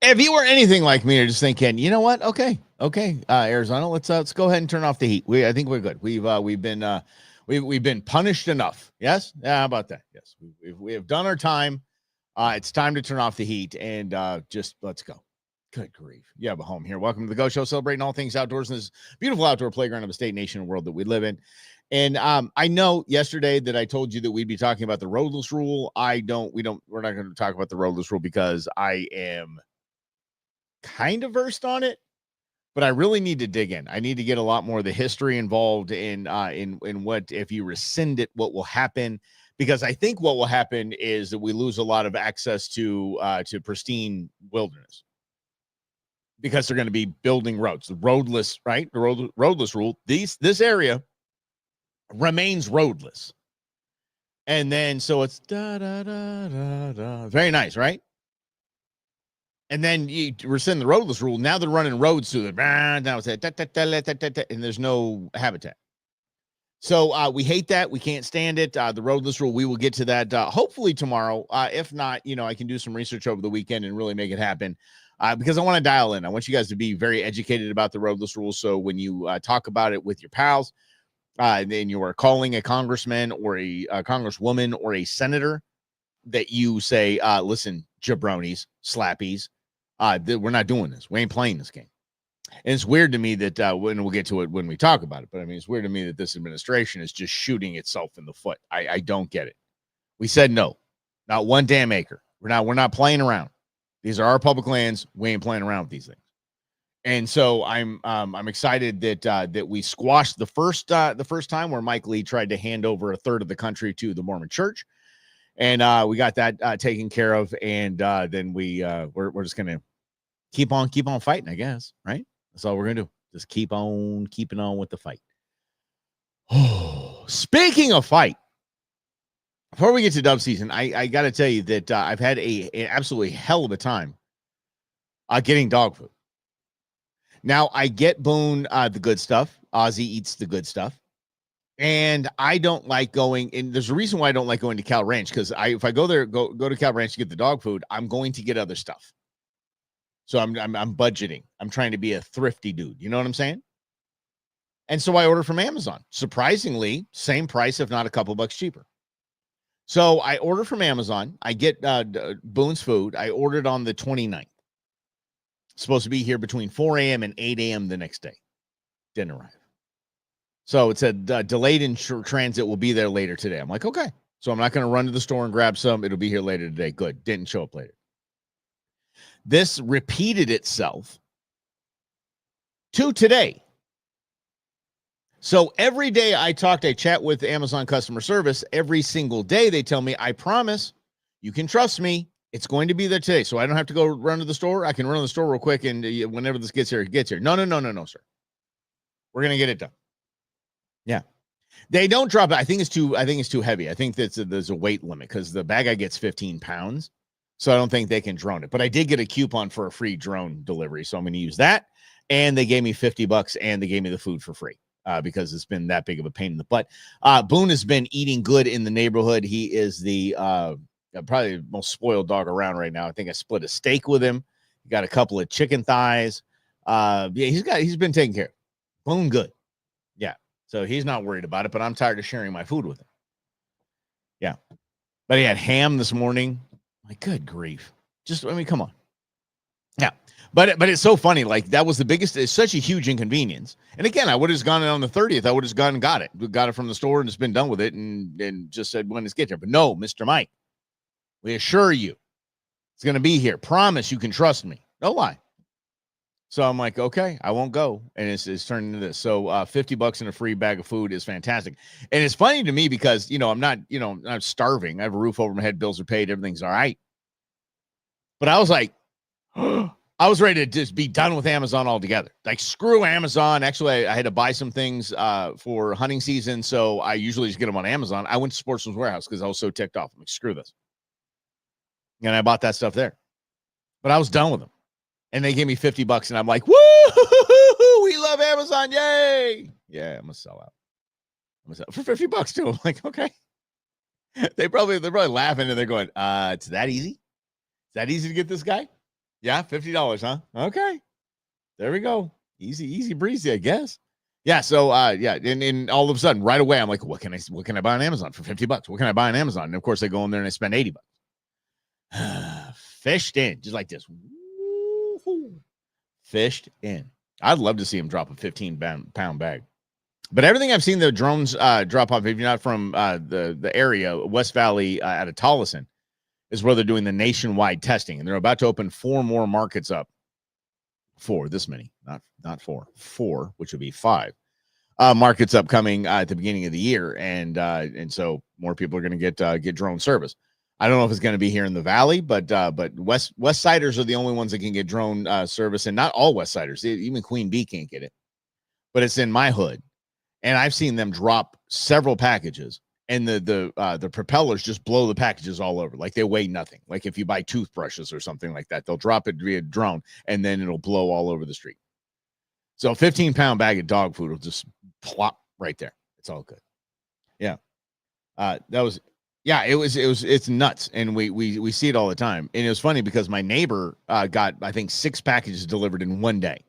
If you were anything like me, you're just thinking, you know what? Okay, Arizona, let's go ahead and turn off the heat. I think we're good. We've been punished enough. Yes, yeah, how about that? Yes, we have done our time. It's time to turn off the heat and just let's go. Good grief. You have a home here. Welcome to the Go Show, celebrating all things outdoors in this beautiful outdoor playground of a state, nation, and world that we live in. And I know yesterday that I told you that we'd be talking about the roadless rule. We're not going to talk about the roadless rule because I am kind of versed on it, but I really need to dig in. I need to get a lot more of the history involved in what if you rescind it, what will happen. Because I think what will happen is that we lose a lot of access to pristine wilderness because they're going to be building roads. The roadless, right? The roadless rule. This area remains roadless, and then so it's da da da da da. Very nice, right? And then you rescind the roadless rule. Now they're running roads through the now it's and there's no habitat. So we hate that. We can't stand it. The roadless rule. We will get to that hopefully tomorrow. If not, I can do some research over the weekend and really make it happen. Because I want to dial in. I want you guys to be very educated about the roadless rule. So when you talk about it with your pals, then you are calling a congressman or a congresswoman or a senator, that you say, listen, jabronis, slappies, we're not doing this. We ain't playing this game. And it's weird to me that when we'll get to it when we talk about it, but I mean, it's weird to me that this administration is just shooting itself in the foot. I don't get it. We said no, not one damn acre. We're not playing around. These are our public lands. We ain't playing around with these things. And so I'm excited that we squashed the first time where Mike Lee tried to hand over a third of the country to the Mormon Church. And we got that taken care of, and then we're just gonna keep on fighting, I guess. Right? That's all we're gonna do. Just keep on keeping on with the fight. Oh, speaking of fight, before we get to dove season, I got to tell you that I've had an absolutely hell of a time getting dog food. Now I get Boone the good stuff. Ozzy eats the good stuff. And I don't like going, and there's a reason why I don't like going to Cal Ranch, because if I go there, go to Cal Ranch to get the dog food, I'm going to get other stuff. So I'm budgeting. I'm trying to be a thrifty dude. You know what I'm saying? And so I order from Amazon. Surprisingly, same price, if not a couple bucks cheaper. So I order from Amazon. I get Boone's food. I ordered on the 29th. Supposed to be here between 4 a.m. and 8 a.m. the next day. Didn't arrive. So it said delayed in transit, will be there later today. I'm like, okay. So I'm not going to run to the store and grab some. It'll be here later today. Good. Didn't show up later. This repeated itself to today. So every day I chat with Amazon customer service. Every single day they tell me, I promise, you can trust me. It's going to be there today. So I don't have to go run to the store. I can run to the store real quick, and whenever this gets here, it gets here. No, sir. We're going to get it done. Yeah. They don't drop it. I think it's too heavy. I think that there's a weight limit because the bag I get's 15 pounds. So I don't think they can drone it. But I did get a coupon for a free drone delivery. So I'm going to use that. And they gave me $50 and they gave me the food for free because it's been that big of a pain in the butt. Boone has been eating good in the neighborhood. He is the probably the most spoiled dog around right now. I think I split a steak with him. He got a couple of chicken thighs. He's been taken care of. Boone good. Yeah. So he's not worried about it, but I'm tired of sharing my food with him. Yeah. But he had ham this morning. My good grief. Come on. Yeah. But it's so funny. Like, that was the biggest, it's such a huge inconvenience. And again, I would have just gone on the 30th. I would have gone and got it. We got it from the store and just been done with it and just said when it's get there. But no, Mr. Mike, we assure you it's going to be here. Promise you can trust me. No lie. So I'm like, okay, I won't go. And it's turned into this. So $50 and a free bag of food is fantastic. And it's funny to me because, I'm not starving. I have a roof over my head. Bills are paid. Everything's all right. But I was like, I was ready to just be done with Amazon altogether. Like, screw Amazon. Actually, I had to buy some things for hunting season. So I usually just get them on Amazon. I went to Sportsman's Warehouse because I was so ticked off. I'm like, screw this. And I bought that stuff there. But I was done with them. And they gave me $50, and I'm like, woo! We love Amazon, yay! Yeah, I'm gonna sell out. For $50 too. I'm like, okay. They're probably laughing and they're going, it's that easy? Is that easy to get this guy? Yeah, $50, huh? Okay. There we go. Easy breezy, I guess. Yeah. So yeah, and all of a sudden, right away, I'm like, what can I buy on Amazon for $50? What can I buy on Amazon? And of course, I go in there and I spend $80. Fished in, just like this. Woo-hoo. Fished in. I'd love to see him drop a 15-pound bag. But everything I've seen the drones drop off, if you're not from the area, West Valley out of Tolleson, is where they're doing the nationwide testing. And they're about to open 4 more markets up. 4, this many, not 4, which would be 5 markets upcoming at the beginning of the year. And so more people are going to get drone service. I don't know if it's going to be here in the Valley, but West Siders are the only ones that can get drone service, and not all West Siders. Even Queen Bee can't get it, but it's in my hood. And I've seen them drop several packages, and the propellers just blow the packages all over. Like they weigh nothing. Like if you buy toothbrushes or something like that, they'll drop it via drone, and then it'll blow all over the street. So a 15-pound bag of dog food will just plop right there. It's all good. Yeah. It's nuts. And we see it all the time. And it was funny because my neighbor got, I think, 6 packages delivered in one day.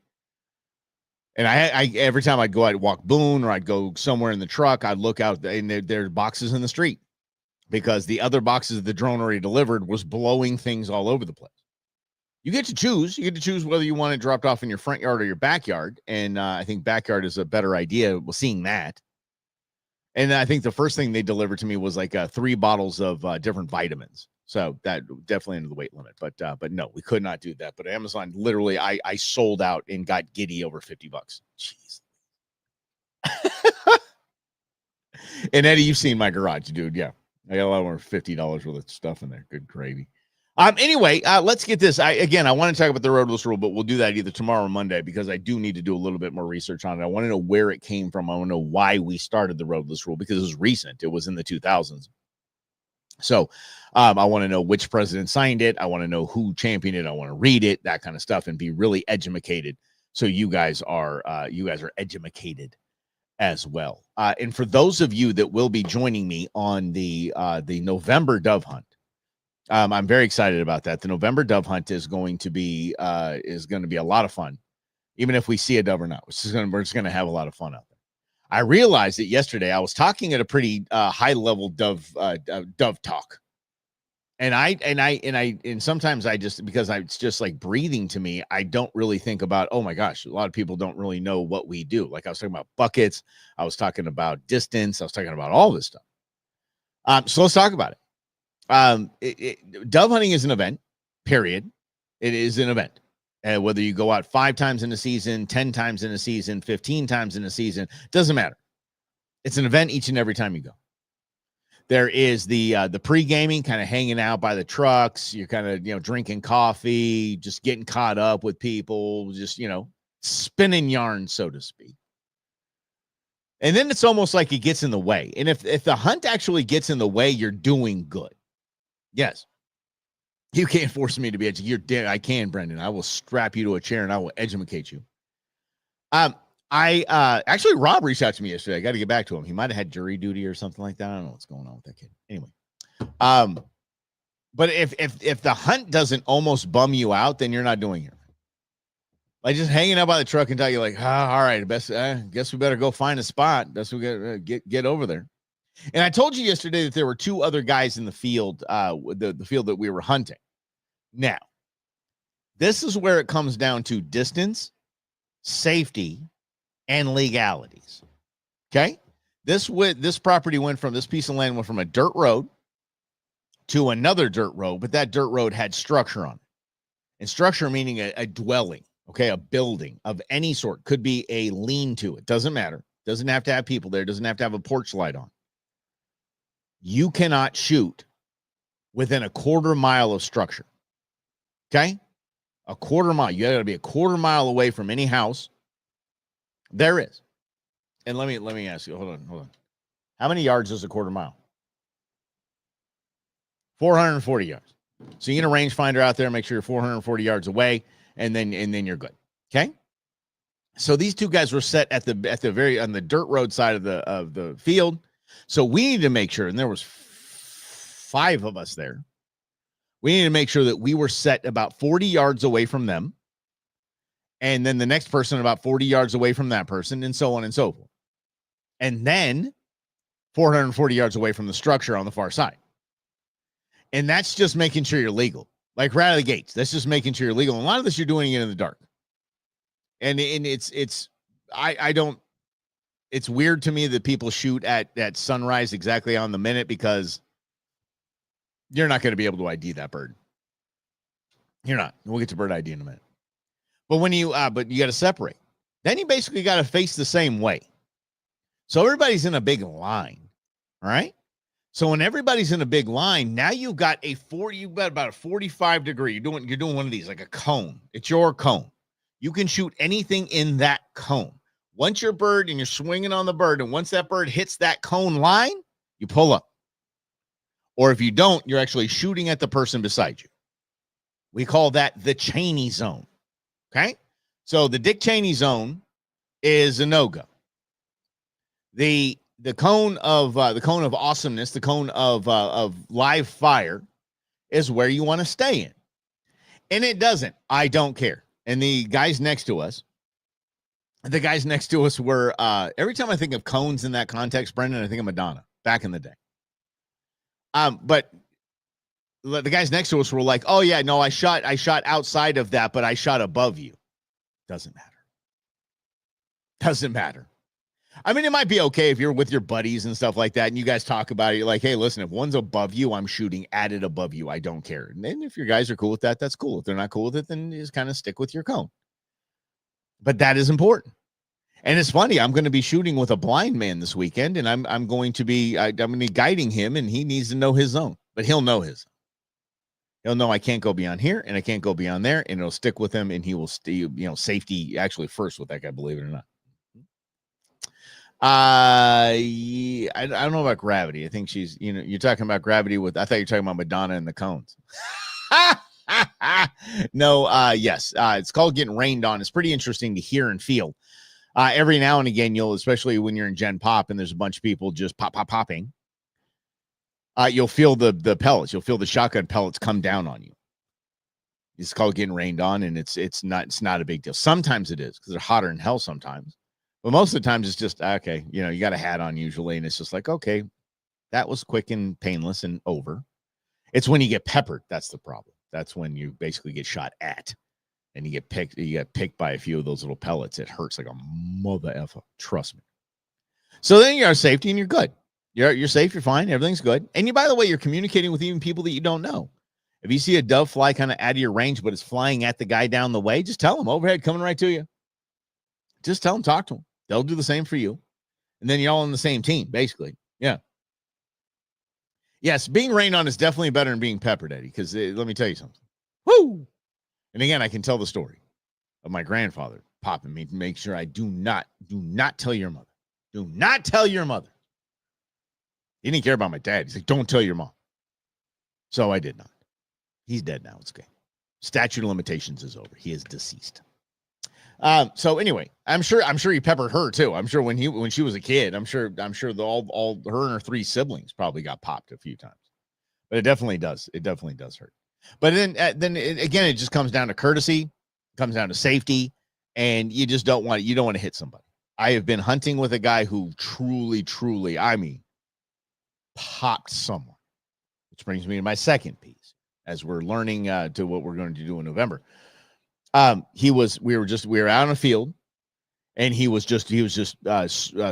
And I every time I'd go out and walk Boone or I'd go somewhere in the truck, I'd look out and there are boxes in the street because the other boxes the drone already delivered was blowing things all over the place. You get to choose. You get to choose whether you want it dropped off in your front yard or your backyard. And I think backyard is a better idea. Well, seeing that. And I think the first thing they delivered to me was like 3 bottles of different vitamins. So that definitely under the weight limit. But no, we could not do that. But Amazon, literally, I sold out and got giddy over $50. Jeez. And Eddie, you've seen my garage, dude. Yeah, I got a lot more $50 worth of stuff in there. Good gravy. Anyway, let's get this. I want to talk about the roadless rule, but we'll do that either tomorrow or Monday because I do need to do a little bit more research on it. I want to know where it came from. I want to know why we started the roadless rule because it was recent. It was in the 2000s. So I want to know which president signed it. I want to know who championed it. I want to read it, that kind of stuff, and be really educated. So you guys are educated as well. And for those of you that will be joining me on the November dove hunt. I'm very excited about that. The November dove hunt is going to be a lot of fun, even if we see a dove or not. We're just going to have a lot of fun out there. I realized that yesterday I was talking at a pretty high level dove talk, and sometimes I just because it's just like breathing to me. I don't really think about, oh my gosh, a lot of people don't really know what we do. Like I was talking about buckets, I was talking about distance, I was talking about all this stuff. So let's talk about it. Dove hunting is an event, period. It is an event. And whether you go out 5 times in a season, 10 times in a season, 15 times in a season, doesn't matter. It's an event each and every time you go. There is the pre-gaming, kind of hanging out by the trucks. You're kind of, drinking coffee, just getting caught up with people, just, spinning yarn, so to speak. And then it's almost like it gets in the way. And if the hunt actually gets in the way, you're doing good. Yes. You can't force me to be educated. You're dead. I can, Brendan. I will strap you to a chair and I will educate you. Actually, Rob reached out to me yesterday. I got to get back to him. He might have had jury duty or something like that. I don't know what's going on with that kid. Anyway. But if the hunt doesn't almost bum you out, then you're not doing it. Like just hanging out by the truck until you're like, all right, guess we better go find a spot. Best we get over there. And I told you yesterday that there were 2 other guys in the field, the field that we were hunting. Now, this is where it comes down to distance, safety, and legalities. Okay? This property this piece of land went from a dirt road to another dirt road, but that dirt road had structure on it. And structure meaning a dwelling, okay, a building of any sort. Could be a lean-to. It doesn't matter. Doesn't have to have people there. Doesn't have to have a porch light on. You cannot shoot within a quarter mile of structure. Okay? A quarter mile. You got to be a quarter mile away from any house. There is. And let me ask you, hold on. How many yards is a quarter mile? 440 yards. So you get a rangefinder out there, make sure you're 440 yards away, and then you're good. Okay? So these 2 guys were set at the on the dirt road side of the field. So we need to make sure, and there was 5 of us there. We needed to make sure that we were set about 40 yards away from them. And then the next person about 40 yards away from that person, and so on and so forth. And then 440 yards away from the structure on the far side. And that's just making sure you're legal. Like right out of the gates. That's just making sure you're legal. And a lot of this you're doing it in the dark. And it's weird to me that people shoot at sunrise exactly on the minute, because you're not going to be able to ID that bird. You're not. We'll get to bird ID in a minute. But when you got to separate. Then you basically got to face the same way. So everybody's in a big line. All right. So when everybody's in a big line, now you've got about a 45 degree. You're doing one of these, like a cone. It's your cone. You can shoot anything in that cone. Once your bird and you're swinging on the bird, and once that bird hits that cone line, you pull up. Or if you don't, you're actually shooting at the person beside you. We call that the Cheney zone. Okay? So the Dick Cheney zone is a no-go. The cone of awesomeness, the cone of live fire, is where you want to stay in. And it doesn't. I don't care. And the guys next to us were, every time I think of cones in that context, Brendan, I think of Madonna back in the day. But the guys next to us were like, oh yeah, no, I shot outside of that, but I shot above you. Doesn't matter. I mean, it might be okay if you're with your buddies and stuff like that, and you guys talk about it. You're like, hey, listen, if one's above you, I'm shooting at it above you. I don't care. And then if your guys are cool with that, that's cool. If they're not cool with it, then you just kind of stick with your cone. But that is important. And it's funny, I'm going to be shooting with a blind man this weekend, and I'm going to be guiding him, and he needs to know his zone. But he'll know his. He'll know I can't go beyond here, and I can't go beyond there, and it'll stick with him, and he will stay, safety actually first with that guy, believe it or not. I don't know about Gravity. I think she's, you're talking about Gravity I thought you were talking about Madonna and the cones. No, yes. It's called Getting Rained On. It's pretty interesting to hear and feel. Every now and again, especially when you're in Gen Pop and there's a bunch of people just popping, you'll feel the pellets. You'll feel the shotgun pellets come down on you. It's called Getting Rained On, and it's not a big deal. Sometimes it is, because they're hotter than hell sometimes. But most of the times it's just, okay, you got a hat on usually, and it's just like, okay, that was quick and painless and over. It's when you get peppered, that's the problem. That's when you basically get shot at, and you get picked by a few of those little pellets. It hurts like a mother effer, trust me. So then you're safety, and you're good. You're safe, you're fine, everything's good. And by the way, you're communicating with even people that you don't know. If you see a dove fly kind of out of your range, but it's flying at the guy down the way, just tell him, overhead, coming right to you. Just tell them, talk to them. They'll do the same for you. And then you're all on the same team, basically. Yeah. Yes, being rained on is definitely better than being peppered, Eddie, because let me tell you something. Woo! And again, I can tell the story of my grandfather popping me to make sure I do not tell your mother. Do not tell your mother. He didn't care about my dad. He's like, don't tell your mom. So I did not. He's dead now. It's okay. Statute of limitations is over. He is deceased. So anyway, I'm sure he peppered her too. I'm sure when she was a kid, I'm sure all her and her three siblings probably got popped a few times. But it definitely does. It definitely does hurt. But then again, it just comes down to courtesy, comes down to safety, and you just don't want to hit somebody. I have been hunting with a guy who truly, I mean, popped someone. Which brings me to my second piece, as we're learning to what we're going to do in November. We were out in a field, and he was just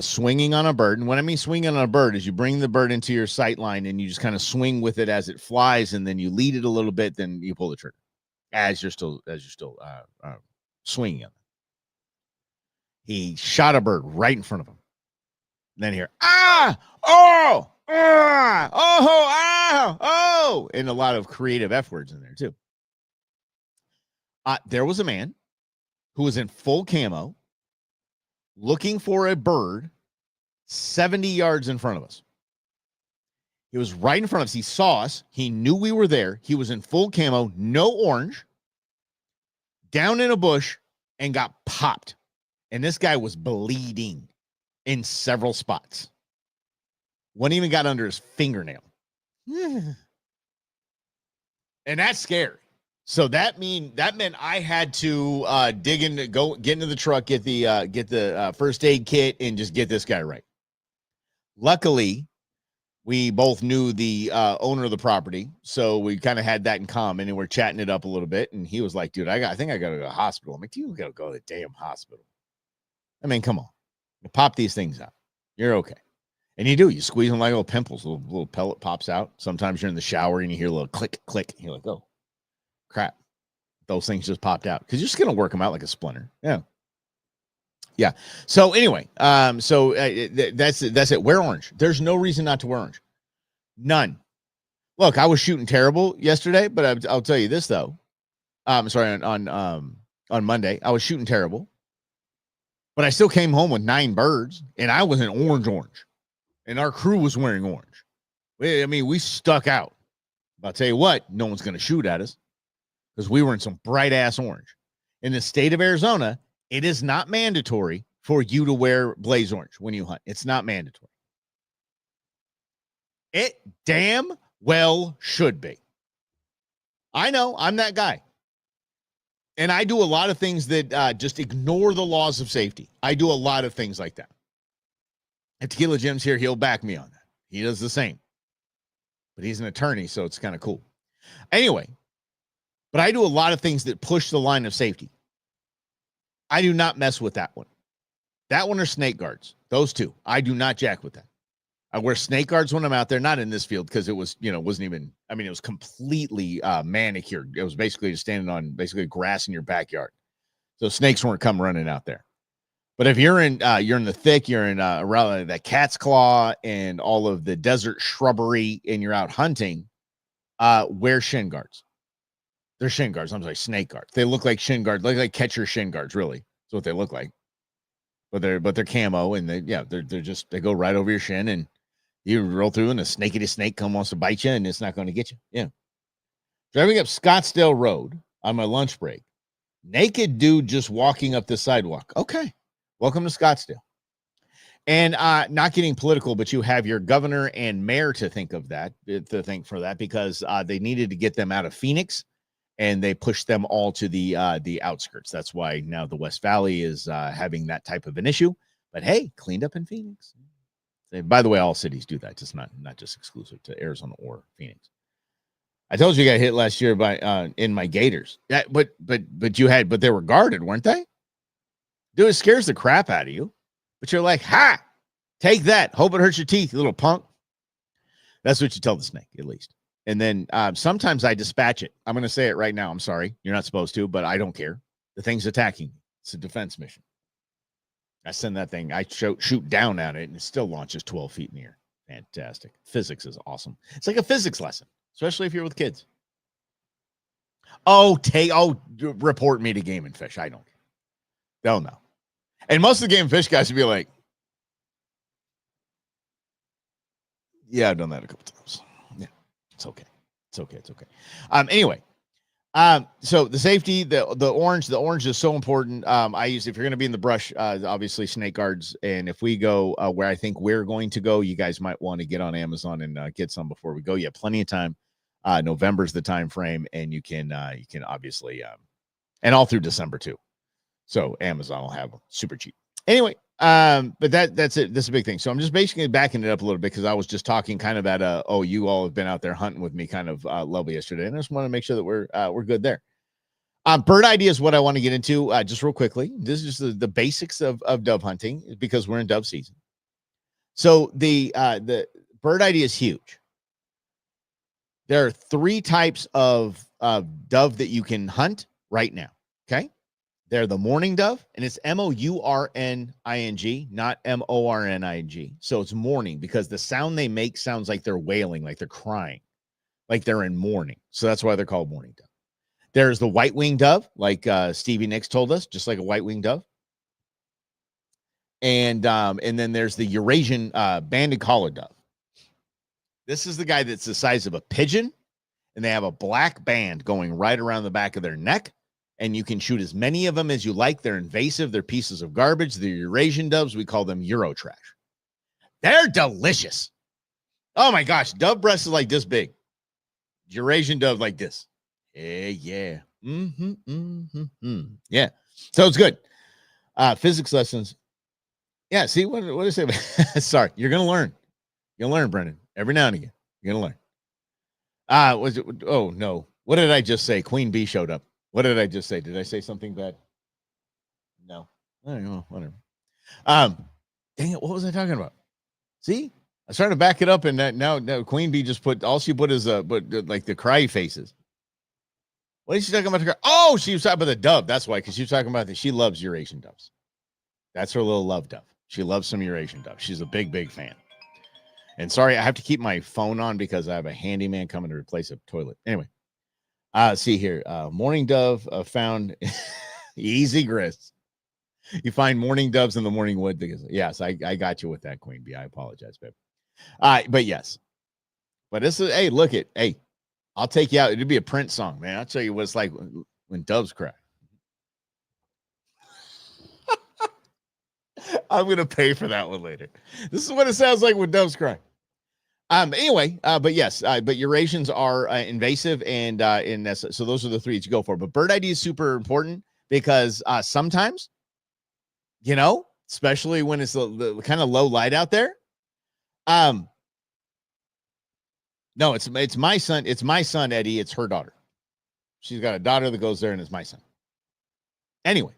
swinging on a bird. And what I mean swinging on a bird is you bring the bird into your sight line, and you just kind of swing with it as it flies, and then you lead it a little bit, then you pull the trigger as you're still swinging it. He shot a bird right in front of him. And then here, and a lot of creative F words in there too. There was a man who was in full camo looking for a bird 70 yards in front of us. He was right in front of us. He saw us. He knew we were there. He was in full camo, no orange, down in a bush, and got popped. And this guy was bleeding in several spots. One even got under his fingernail. And that's scary. So that meant I had to get into the truck, get the first aid kit, and just get this guy right. Luckily, we both knew the owner of the property, so we kind of had that in common, and we're chatting it up a little bit. And he was like, "Dude, I think I got to go to the hospital." I'm like, "You got to go to the damn hospital." I mean, come on, you pop these things out, you're okay. And you do. You squeeze them like little pimples. A little pellet pops out. Sometimes you're in the shower and you hear a little click, click. And you're like, oh, crap. Those things just popped out. Because you're just going to work them out like a splinter. Yeah. Yeah. So anyway, that's it. Wear orange. There's no reason not to wear orange. None. Look, I was shooting terrible yesterday, but I'll tell you this, though. Sorry, on Monday, I was shooting terrible. But I still came home with 9 birds, and I was in orange. And our crew was wearing orange. We stuck out. But I'll tell you what, no one's going to shoot at us because we were in some bright-ass orange. In the state of Arizona, it is not mandatory for you to wear blaze orange when you hunt. It's not mandatory. It damn well should be. I know, I'm that guy. And I do a lot of things that just ignore the laws of safety. I do a lot of things like that. If Tequila Jim's here, he'll back me on that. He does the same. But he's an attorney, so it's kind of cool. Anyway, but I do a lot of things that push the line of safety. I do not mess with that one. That one are snake guards. Those two. I do not jack with that. I wear snake guards when I'm out there, not in this field because it was, wasn't even, it was completely manicured. It was basically just standing on basically grass in your backyard. So snakes weren't come running out there. But if you're in the thick, you're in around that cat's claw and all of the desert shrubbery, and you're out hunting, wear shin guards. They're shin guards. I'm sorry, snake guards. They look like shin guards, like catcher shin guards. Really, that's what they look like. But they're camo, and they go right over your shin, and you roll through, and a snake wants to bite you, and it's not going to get you. Yeah. Driving up Scottsdale Road on my lunch break, naked dude just walking up the sidewalk. Okay. Welcome to Scottsdale. And not getting political, but you have your governor and mayor to thank for that, because they needed to get them out of Phoenix, and they pushed them all to the outskirts. That's why now the West Valley is having that type of an issue. But hey, cleaned up in Phoenix. By the way, all cities do that. It's not just exclusive to Arizona or Phoenix. I told you I got hit last year by in my Gators. Yeah, but they were guarded, weren't they? Dude, it scares the crap out of you. But you're like, ha, take that. Hope it hurts your teeth, you little punk. That's what you tell the snake, at least. And then sometimes I dispatch it. I'm going to say it right now. I'm sorry. You're not supposed to, but I don't care. The thing's attacking me. It's a defense mission. I send that thing. I shoot down at it, and it still launches 12 feet in the air. Fantastic. Physics is awesome. It's like a physics lesson, especially if you're with kids. Report me to Game and Fish. I don't care. They'll know. And most of the Game and Fish guys would be like, yeah, I've done that a couple times. Yeah, it's okay. Anyway, so the safety, the orange is so important. If you're going to be in the brush, obviously snake guards. And if we go where I think we're going to go, you guys might want to get on Amazon and get some before we go. You have plenty of time. November's the time frame, and you can obviously, and all through December too. So Amazon will have them super cheap. Anyway, but that's it. This is a big thing. So I'm just basically backing it up a little bit because I was just talking kind of at you all have been out there hunting with me kind of level yesterday. And I just want to make sure that we're good there. Bird ID is what I want to get into just real quickly. This is just the basics of dove hunting because we're in dove season. So the bird ID is huge. There are 3 types of dove that you can hunt right now. Okay. They're the mourning dove, and it's mourning, not morning. So it's mourning because the sound they make sounds like they're wailing, like they're crying, like they're in mourning. So that's why they're called mourning dove. There's the white-winged dove, like Stevie Nicks told us, just like a white-winged dove. And then there's the Eurasian banded collar dove. This is the guy that's the size of a pigeon, and they have a black band going right around the back of their neck. And you can shoot as many of them as you like. They're invasive. They're pieces of garbage. They're Eurasian doves. We call them Euro trash. They're delicious. Oh, my gosh. Dove breast is like this big. Eurasian dove like this. Yeah. Yeah. So it's good. Physics lessons. Yeah. See what did I say? Sorry, you're gonna learn. You'll learn, Brendan. Every now and again, you're gonna learn. Was it? Oh no. What did I just say? Queen Bee showed up. What did I just say? Did I say something bad? No. I don't know. Whatever. Dang it. What was I talking about? See, I was trying to back it up, and that now Queen Bee just put all she put is like the cry faces. What is she talking about? Oh, she was talking about the dove. That's why, because she was talking about that. She loves Eurasian doves. That's her little love dove. She loves some Eurasian dove. She's a big fan. And sorry, I have to keep my phone on because I have a handyman coming to replace a toilet. Anyway, see here. Mourning dove found easy grist. You find mourning doves in the morning wood. Yes, I got you with that, Queen Bee. I apologize, babe. But yes. But this is, hey, look it. Hey, I'll take you out. It'd be a Prince song, man. I'll tell you what it's like when doves cry. I'm going to pay for that one later. This is what it sounds like when doves cry. Anyway, but yes, but Eurasians are invasive, and so those are the three that you go for. But bird ID is super important because sometimes, especially when it's the kind of low light out there. No, it's my son. It's my son, Eddie. It's her daughter. She's got a daughter that goes there, and it's my son. Anyway,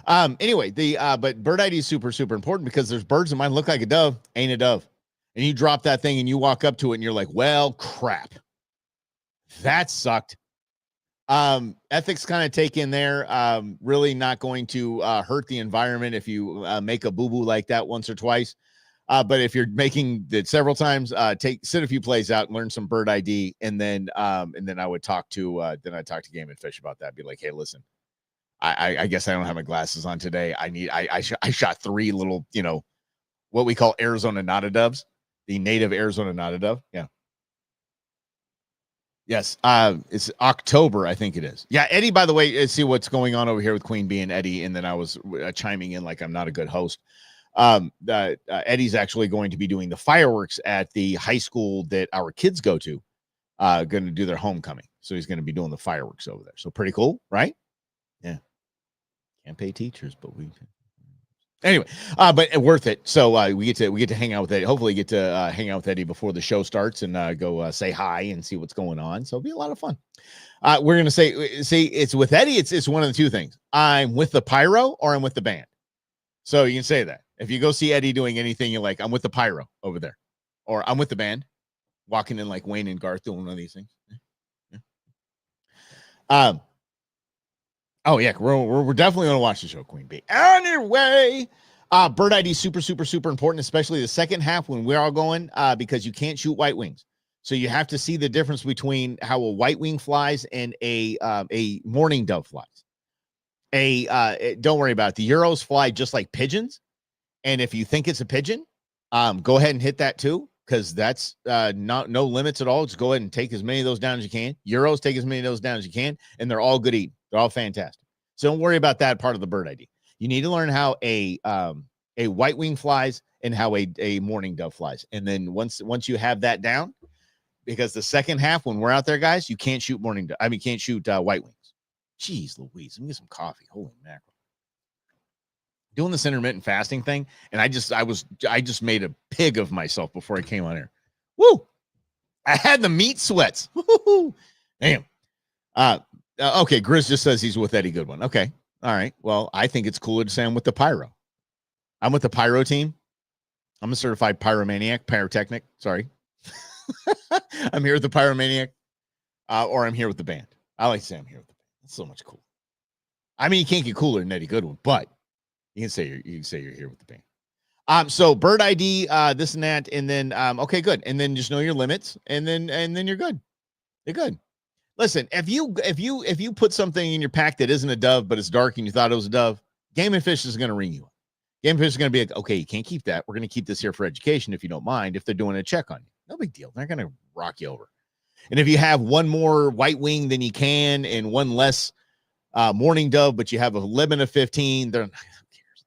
but bird ID is super important because there's birds that might look like a dove, ain't a dove. And you drop that thing and you walk up to it and you're like, well, crap. That sucked. Ethics kind of take in there. Really not going to hurt the environment if you make a boo-boo like that once or twice. But if you're making it several times, sit a few plays out and learn some bird ID. And then I would talk to Game and Fish about that. Be like, hey, listen, I guess I don't have my glasses on today. I shot 3 little, what we call Arizona Nada doves. The native Arizona Nada dove. Yeah. Yes. It's October, I think it is. Yeah. Eddie, by the way, see what's going on over here with Queen Bee and Eddie. And then I was chiming in like I'm not a good host. Eddie's actually going to be doing the fireworks at the high school that our kids go to, going to do their homecoming. So he's going to be doing the fireworks over there. So pretty cool, right? Yeah. Can't pay teachers, but we can. Anyway, but worth it. So we get to hang out with Eddie. Hopefully, get to hang out with Eddie before the show starts and go say hi and see what's going on. So it'll be a lot of fun. We're gonna see, it's with Eddie. It's one of the two things. I'm with the pyro or I'm with the band. So you can say that if you go see Eddie doing anything, you're like, I'm with the pyro over there, or I'm with the band, walking in like Wayne and Garth doing one of these things. Yeah. Oh yeah, we're definitely gonna watch the show, Queen Bee. Anyway, bird ID super important, especially the second half when we're all going, because you can't shoot white wings, so you have to see the difference between how a white wing flies and a mourning dove flies. Don't worry about it. The Euros fly just like pigeons, and if you think it's a pigeon, go ahead and hit that too, because that's no limits at all. Just go ahead and take as many of those down as you can. Euros, take as many of those down as you can, and they're all good eating. They're all fantastic. So don't worry about that part of the bird ID. You need to learn how a white wing flies and how a mourning dove flies. And then once you have that down, because the second half when we're out there, guys, you can't shoot can't shoot white wings. Jeez Louise, let me get some coffee. Holy mackerel. Doing this intermittent fasting thing, and I just made a pig of myself before I came on here. Woo! I had the meat sweats. Woo-hoo-hoo. Damn. Okay, Grizz just says he's with Eddie Goodwin. Okay. All right. Well, I think it's cooler to say I'm with the pyro. I'm with the pyro team. I'm a certified pyrotechnic. Sorry. I'm here with the pyromaniac, or I'm here with the band. I like to say I'm here with the band. That's so much cool. I mean, you can't get cooler than Eddie Goodwin, but you can say you're here with the band. So bird ID, this and that, and then okay, good. And then just know your limits, and then you're good. You're good. Listen, if you put something in your pack that isn't a dove, but it's dark and you thought it was a dove, Game and Fish is going to ring you up. Game and Fish is going to be like, okay, you can't keep that. We're going to keep this here for education if you don't mind, if they're doing a check on you. No big deal. They're going to rock you over. And if you have one more white wing than you can and one less mourning dove, but you have a limit of 15, who cares?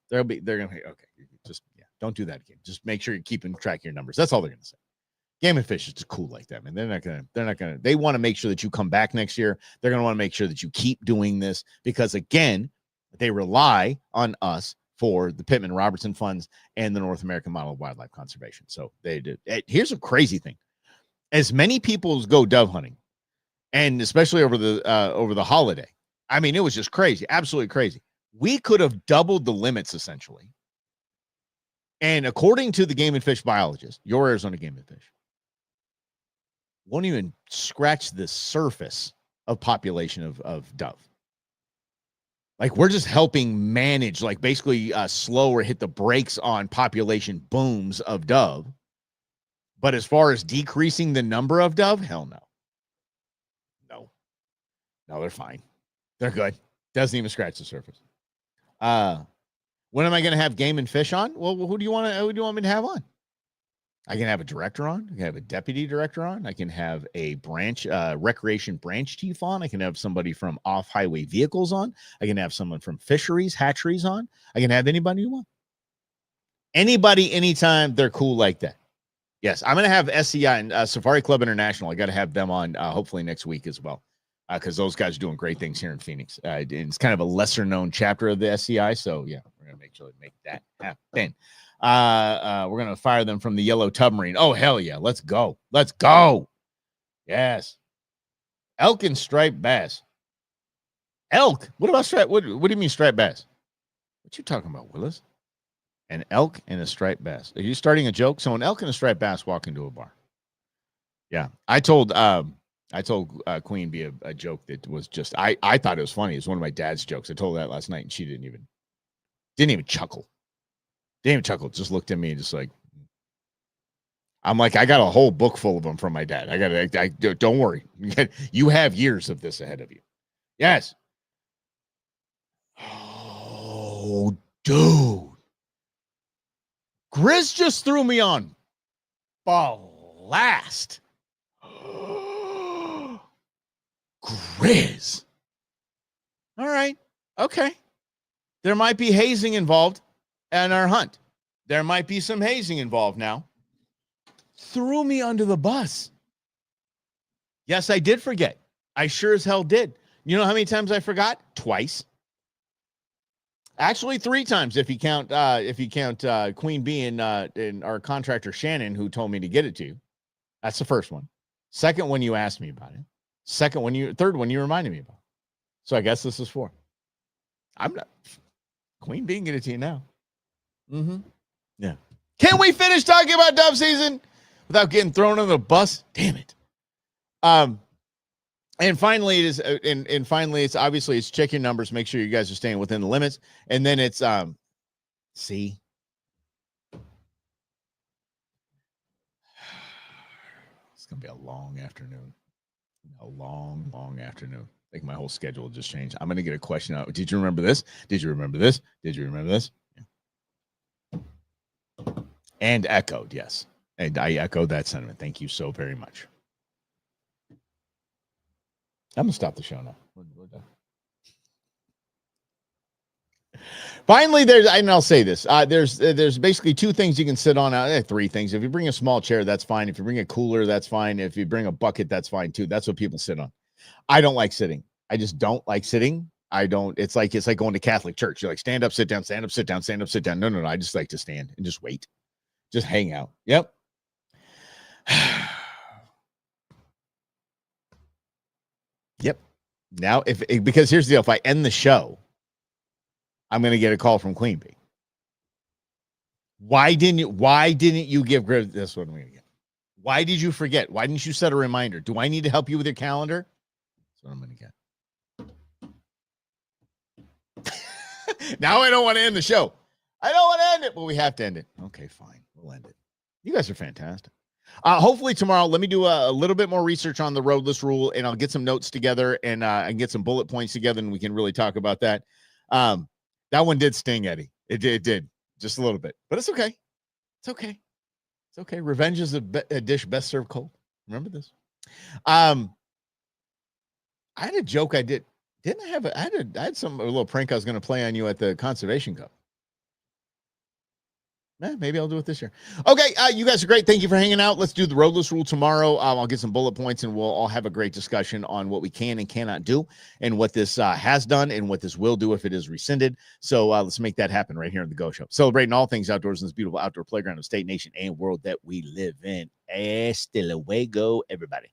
They're going to, okay, just, yeah, don't do that again. Just make sure you're keeping track of your numbers. That's all they're going to say. Game and Fish is just cool like that, man. They want to make sure that you come back next year. They're going to want to make sure that you keep doing this because, again, they rely on us for the Pittman Robertson funds and the North American Model of Wildlife Conservation. So they did. Here's a crazy thing. As many people go dove hunting, and especially over the holiday, I mean, it was just crazy, absolutely crazy. We could have doubled the limits essentially. And according to the Game and Fish biologist, your Arizona Game and Fish, won't even scratch the surface of population of dove. Like, we're just helping manage, like, basically slow or hit the brakes on population booms of dove. But as far as decreasing the number of dove, hell no. No, they're fine. They're good. Doesn't even scratch the surface. When am I going to have Game and Fish on? Well, who do you want me to have on? I can have a director on. I can have a deputy director on. I can have a branch, recreation branch chief on. I can have somebody from off-highway vehicles on. I can have someone from fisheries, hatcheries on. I can have anybody you want. Anybody, anytime, they're cool like that. Yes, I'm going to have SCI and Safari Club International. I got to have them on hopefully next week as well, because those guys are doing great things here in Phoenix. It's kind of a lesser-known chapter of the SCI, so yeah, we're going to make sure to make that happen. We're going to fire them from the Yellow Submarine. Oh, hell yeah. Let's go. Let's go. Yes. Elk and striped bass. Elk? What about striped? What do you mean striped bass? What you talking about, Willis? An elk and a striped bass. Are you starting a joke? So an elk and a striped bass walk into a bar. Yeah. I told Queen Bee a joke that was just, I thought it was funny. It's one of my dad's jokes. I told her that last night and she didn't even chuckle. Didn't even chuckle. Just looked at me and just like, I'm like, I got a whole book full of them from my dad. Don't worry. You have years of this ahead of you. Yes. Oh, dude. Grizz just threw me on blast. Grizz. All right. Okay. There might be hazing involved in our hunt. There might be some hazing involved now. Threw me under the bus. Yes, I did forget. I sure as hell did. You know how many times I forgot? Twice. Actually, 3 times if you count Queen Bee and our contractor Shannon, who told me to get it to you. That's the first one. Second one, you asked me about it. Third one, you reminded me about. So I guess this is 4. I'm not. Queen Bee can get it to you now. Mm-hmm. Yeah. Can we finish talking about dove season without getting thrown under the bus? Damn it. And finally, it's obviously it's check your numbers, make sure you guys are staying within the limits, and then it's see. It's gonna be a long afternoon. A long afternoon. Like my whole schedule just changed. I'm gonna get a question out. Did you remember this? Did you remember this? Did you remember this? Yeah. And echoed, yes. And I echoed that sentiment. Thank you so very much. I'm gonna stop the show now. We're done. Finally, I'll say this. There's basically 2 things you can sit on. 3 things. If you bring a small chair, that's fine. If you bring a cooler, that's fine. If you bring a bucket, that's fine too. That's what people sit on. I don't like sitting. I just don't like sitting. It's like going to Catholic church. You're like, stand up, sit down, stand up, sit down, stand up, sit down. No. I just like to stand and just wait. Just hang out. Yep. Yep. Now, because here's the deal. If I end the show, I'm going to get a call from Queen Bee. Why didn't you give Grizz this one? I'm going to get. Why did you forget? Why didn't you set a reminder? Do I need to help you with your calendar? That's what I'm going to get. Now I don't want to end the show. I don't want to end it, but we have to end it. Okay, fine. We'll end it. You guys are fantastic. Hopefully tomorrow, let me do a little bit more research on the roadless rule, and I'll get some notes together and get some bullet points together, and we can really talk about that. That one did sting, Eddie. It did just a little bit, but it's okay. It's okay. It's okay. Revenge is a dish best served cold. Remember this. I had a joke I did. Didn't I have I had a little prank I was going to play on you at the Conservation Cup. Maybe I'll do it this year. Okay, you guys are great. Thank you for hanging out. Let's do the roadless rule tomorrow. I'll get some bullet points, and we'll all have a great discussion on what we can and cannot do, and what this has done, and what this will do if it is rescinded. So let's make that happen right here on the Go Show. Celebrating all things outdoors in this beautiful outdoor playground of state, nation, and world that we live in. Hasta luego, everybody.